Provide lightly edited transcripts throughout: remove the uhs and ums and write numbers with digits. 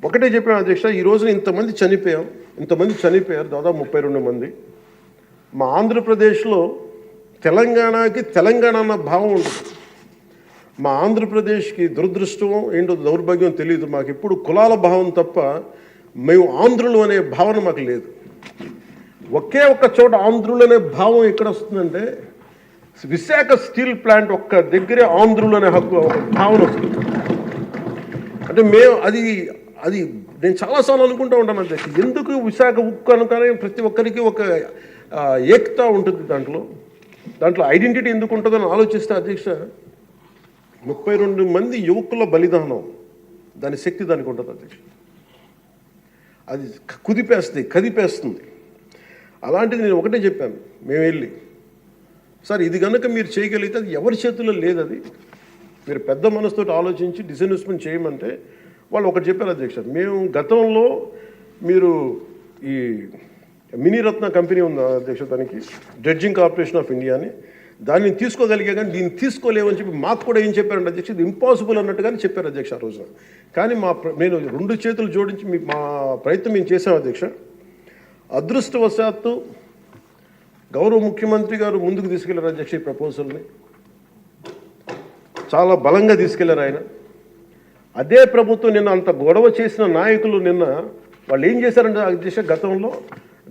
ఒకటే చెప్పాను అధ్యక్ష, ఈ రోజున ఇంతమంది చనిపోయారు, దాదాపు 32 మంది. మా ఆంధ్రప్రదేశ్లో తెలంగాణకి తెలంగాణ అన్న భావం ఉంటుంది. మా ఆంధ్రప్రదేశ్కి దురదృష్టం ఏంటో దౌర్భాగ్యం తెలియదు. మాకు ఎప్పుడు కులాల భావం తప్ప మేము ఆంధ్రులు అనే భావన మాకు లేదు. ఒకే ఒక్క చోట ఆంధ్రులు అనే భావం ఎక్కడ వస్తుందంటే విశాఖ స్టీల్ ప్లాంట్ ఒక్క దగ్గరే ఆంధ్రులు అనే హక్కు భావన వస్తుంది. అంటే మేము అది నేను చాలాసార్లు అనుకుంటూ ఉంటాను అధ్యక్ష, ఎందుకు విశాఖ ఉక్కు అనుకనే ప్రతి ఒక్కరికి ఒక ఏకత ఉంటుంది, దాంట్లో ఐడెంటిటీ ఎందుకు ఉంటుందని ఆలోచిస్తే అధ్యక్ష, 32 మంది యువకుల బలిదానం, దాని శక్తి దానికి ఉంటుంది అధ్యక్ష. అది కదిపేస్తుంది. అలాంటిది నేను ఒకటే చెప్పాను, మేము వెళ్ళి సార్ ఇది కనుక మీరు చేయగలిగితే అది ఎవరి చేతుల్లో లేదు, అది మీరు పెద్ద మనసుతో ఆలోచించి డిస్ఇన్వెస్ట్మెంట్ చేయమంటే వాళ్ళు ఒకటి చెప్పారు అధ్యక్ష, మేము గతంలో మీరు ఈ మినీరత్న కంపెనీ ఉంది అధ్యక్ష, దానికి డ్రెడ్జింగ్ కార్పొరేషన్ ఆఫ్ ఇండియా అని, దాన్ని తీసుకోగలిగే కానీ దీన్ని తీసుకోలేమని చెప్పి మాకు కూడా ఏం చెప్పారంటే అధ్యక్ష, ఇది ఇంపాసిబుల్ అన్నట్టుగానే చెప్పారు అధ్యక్ష ఆ రోజున. కానీ నేను 2 చేతులు జోడించి మా ప్రయత్నం మేము చేసాం అధ్యక్ష. అదృష్టవశాత్తు గౌరవ ముఖ్యమంత్రి గారు ముందుకు తీసుకెళ్లారు అధ్యక్ష, ఈ ప్రపోజల్ని చాలా బలంగా తీసుకెళ్లారు ఆయన. అదే ప్రభుత్వం నిన్న అంత గొడవ చేసిన నాయకులు నిన్న వాళ్ళు ఏం చేశారంటే అధ్యక్ష, గతంలో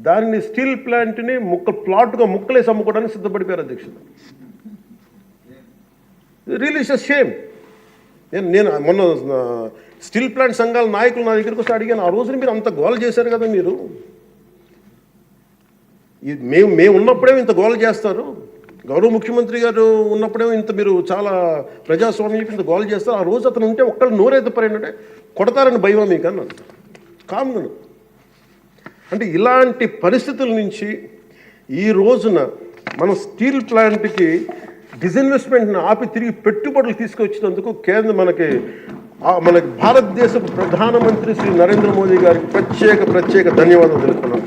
దానిని స్టీల్ ప్లాంట్ని ప్లాట్గా ముక్కలేసి అమ్ముకోవడానికి సిద్ధపడిపోయారు అధ్యక్ష. Really it's a shame. నేను మొన్న స్టీల్ ప్లాంట్ సంఘాల నాయకులు నా దగ్గరికి వస్తే అడిగాను, ఆ రోజున మీరు అంత గోల చేశారు కదా, మీరు మేము ఉన్నప్పుడేమో ఇంత గోల చేస్తారు, గౌరవ ముఖ్యమంత్రి గారు ఉన్నప్పుడేమో ఇంత మీరు చాలా ప్రజాస్వామ్యం ఇంత గోల చేస్తారు, ఆ రోజు అతను ఉంటే ఒక్కళ్ళు నోరెత్తపరేంటంటే కొడతారని భయమా మీకు అన్నాను కామ్గను. అంటే ఇలాంటి పరిస్థితుల నుంచి ఈ రోజున మన స్టీల్ ప్లాంట్కి డిస్ఇన్వెస్ట్మెంట్ని ఆపి తిరిగి పెట్టుబడులు తీసుకొచ్చినందుకు మనకి భారతదేశ ప్రధానమంత్రి శ్రీ నరేంద్ర మోదీ గారికి ప్రత్యేక ధన్యవాదాలు తెలుపుతున్నాను.